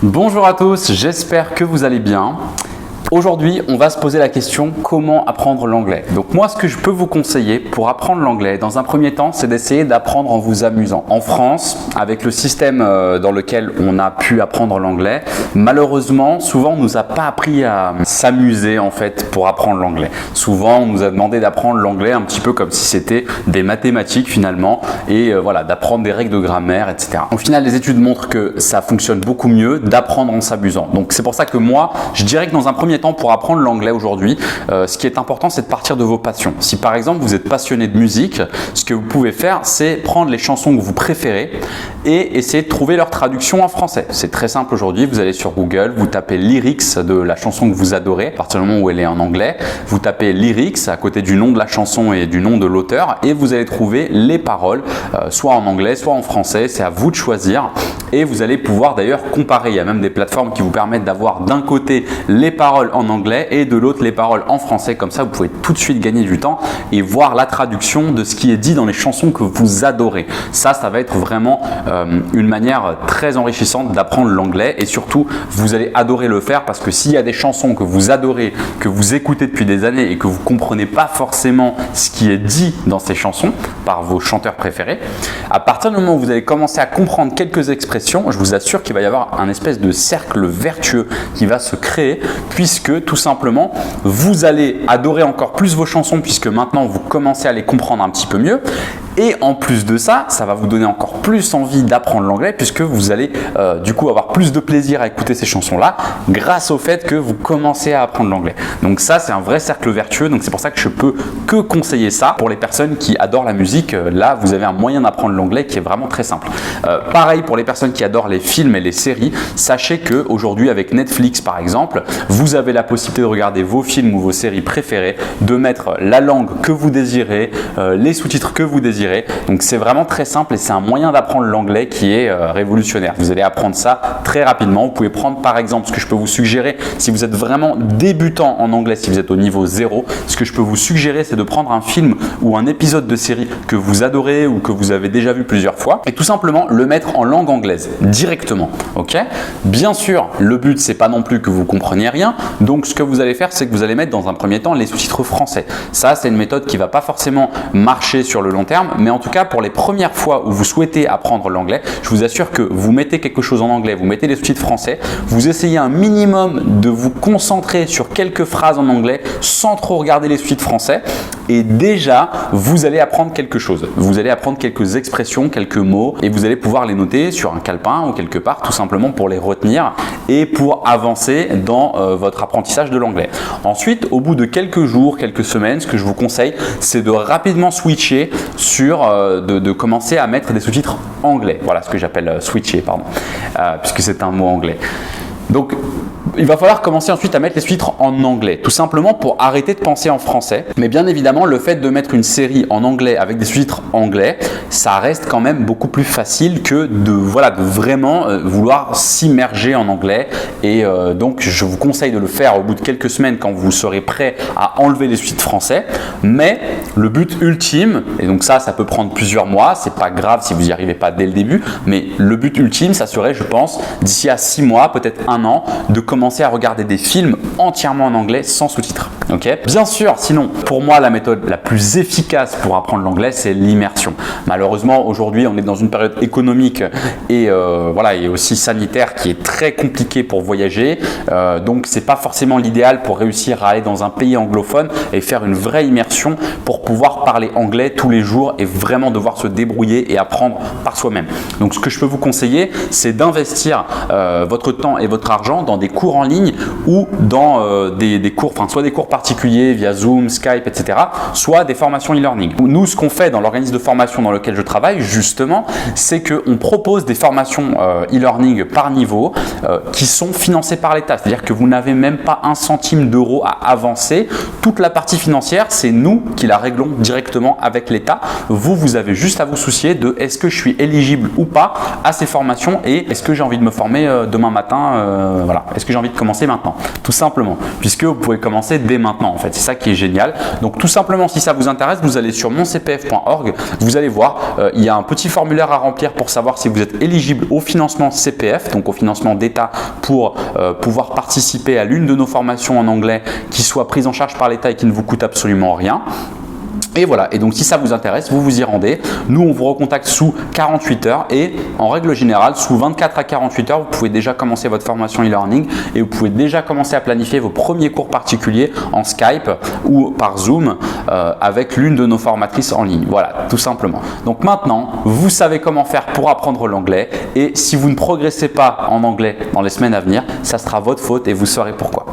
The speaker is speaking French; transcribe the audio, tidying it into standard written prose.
Bonjour à tous, j'espère que vous allez bien. Aujourd'hui, on va se poser la question comment apprendre l'anglais. Donc moi, ce que je peux vous conseiller pour apprendre l'anglais, dans un premier temps, c'est d'essayer d'apprendre en vous amusant. En France, avec le système dans lequel on a pu apprendre l'anglais, malheureusement, souvent, on nous a pas appris à s'amuser en fait pour apprendre l'anglais. Souvent, on nous a demandé d'apprendre l'anglais un petit peu comme si c'était des mathématiques finalement et voilà, d'apprendre des règles de grammaire, etc. Au final, les études montrent que ça fonctionne beaucoup mieux d'apprendre en s'amusant. Donc c'est pour ça que moi, je dirais que dans un premier temps, pour apprendre l'anglais aujourd'hui, ce qui est important, c'est de partir de vos passions. Si par exemple vous êtes passionné de musique, ce que vous pouvez faire, c'est prendre les chansons que vous préférez et essayer de trouver leur traduction en français. C'est très simple aujourd'hui, vous allez sur Google, vous tapez lyrics de la chanson que vous adorez, à partir du moment où elle est en anglais, vous tapez lyrics à côté du nom de la chanson et du nom de l'auteur et vous allez trouver les paroles, soit en anglais, soit en français, c'est à vous de choisir et vous allez pouvoir d'ailleurs comparer. Il y a même des plateformes qui vous permettent d'avoir d'un côté les paroles en anglais et de l'autre les paroles en français, comme ça vous pouvez tout de suite gagner du temps et voir la traduction de ce qui est dit dans les chansons que vous adorez. Ça va être vraiment une manière très enrichissante d'apprendre l'anglais et surtout vous allez adorer le faire parce que s'il y a des chansons que vous adorez, que vous écoutez depuis des années et que vous ne comprenez pas forcément ce qui est dit dans ces chansons par vos chanteurs préférés, à partir du moment où vous allez commencer à comprendre quelques expressions, je vous assure qu'il va y avoir un espèce de cercle vertueux qui va se créer puisque tout simplement vous allez adorer encore plus vos chansons puisque maintenant vous commencez à les comprendre un petit peu mieux et en plus de ça, ça va vous donner encore plus envie d'apprendre l'anglais puisque vous allez du coup avoir plus de plaisir à écouter ces chansons-là grâce au fait que vous commencez à apprendre l'anglais. Donc ça, c'est un vrai cercle vertueux, donc c'est pour ça que je peux que conseiller ça pour les personnes qui adorent la musique. Là, vous avez un moyen d'apprendre l'anglais qui est vraiment très simple. Pareil pour les personnes qui adorent les films et les séries, sachez qu'aujourd'hui avec Netflix par exemple, vous avez la possibilité de regarder vos films ou vos séries préférées, de mettre la langue que vous désirez, les sous-titres que vous désirez. Donc c'est vraiment très simple et c'est un moyen d'apprendre l'anglais qui est révolutionnaire. Vous allez apprendre ça très rapidement. Vous pouvez prendre par exemple ce que je peux vous suggérer si vous êtes vraiment débutant en anglais, si vous êtes au niveau 0, ce que je peux vous suggérer c'est de prendre un film ou un épisode de série que vous adorez ou que vous avez déjà vu plusieurs fois et tout simplement le mettre en langue anglaise directement. Ok ? Bien sûr, le but c'est pas non plus que vous compreniez rien. Donc ce que vous allez faire, c'est que vous allez mettre dans un premier temps les sous-titres français. Ça, c'est une méthode qui va pas forcément marcher sur le long terme, mais en tout cas pour les premières fois où vous souhaitez apprendre l'anglais, je vous assure que vous mettez quelque chose en anglais, vous mettez les sous-titres français, vous essayez un minimum de vous concentrer sur quelques phrases en anglais sans trop regarder les sous-titres français et déjà vous allez apprendre quelque chose. Vous allez apprendre quelques expressions, quelques mots et vous allez pouvoir les noter sur un calepin ou quelque part tout simplement pour les retenir et pour avancer dans votre apprentissage de l'anglais. Ensuite, au bout de quelques jours, quelques semaines, ce que je vous conseille, c'est de rapidement switcher sur, de commencer à mettre des sous-titres anglais. Voilà ce que j'appelle switcher, pardon, puisque c'est un mot anglais. Donc, il va falloir commencer ensuite à mettre les sous-titres en anglais, tout simplement pour arrêter de penser en français. Mais bien évidemment, le fait de mettre une série en anglais avec des sous-titres anglais, ça reste quand même beaucoup plus facile que de vraiment vouloir s'immerger en anglais. Et donc, je vous conseille de le faire au bout de quelques semaines quand vous serez prêt à enlever les sous-titres français. Mais le but ultime, et donc ça peut prendre plusieurs mois, c'est pas grave si vous n'y arrivez pas dès le début, mais le but ultime, ça serait, je pense, d'ici à 6 mois, peut-être 1 an, de commencer à regarder des films entièrement en anglais sans sous-titres. Okay ? Bien sûr, sinon, pour moi, la méthode la plus efficace pour apprendre l'anglais, c'est l'immersion. Malheureusement, aujourd'hui, on est dans une période économique et aussi sanitaire qui est très compliquée pour voyager. Donc, c'est pas forcément l'idéal pour réussir à aller dans un pays anglophone et faire une vraie immersion pour pouvoir parler anglais tous les jours et vraiment devoir se débrouiller et apprendre par soi-même. Donc, ce que je peux vous conseiller, c'est d'investir votre temps et votre argent dans des cours en ligne ou dans des cours, soit des cours particuliers via Zoom, Skype, etc., soit des formations e-learning. Nous, ce qu'on fait dans l'organisme de formation dans lequel je travaille, justement, c'est qu'on propose des formations e-learning par niveau qui sont financées par l'État. C'est-à-dire que vous n'avez même pas 1 centime d'euro à avancer. Toute la partie financière, c'est nous qui la réglons directement avec l'État. Vous avez juste à vous soucier de est-ce que je suis éligible ou pas à ces formations et est-ce que j'ai envie de me former demain matin, est-ce que j'ai envie de commencer maintenant, tout simplement, puisque vous pouvez commencer dès maintenant. maintenant en fait. C'est ça qui est génial. Donc tout simplement, si ça vous intéresse, vous allez sur moncpf.org, vous allez voir, il y a un petit formulaire à remplir pour savoir si vous êtes éligible au financement CPF, donc au financement d'État pour pouvoir participer à l'une de nos formations en anglais qui soit prise en charge par l'État et qui ne vous coûte absolument rien. Et voilà, et donc si ça vous intéresse, vous vous y rendez. Nous, on vous recontacte sous 48 heures et en règle générale, sous 24 à 48 heures, vous pouvez déjà commencer votre formation e-learning et vous pouvez déjà commencer à planifier vos premiers cours particuliers en Skype ou par Zoom avec l'une de nos formatrices en ligne. Voilà, tout simplement. Donc maintenant, vous savez comment faire pour apprendre l'anglais et si vous ne progressez pas en anglais dans les semaines à venir, ça sera votre faute et vous saurez pourquoi.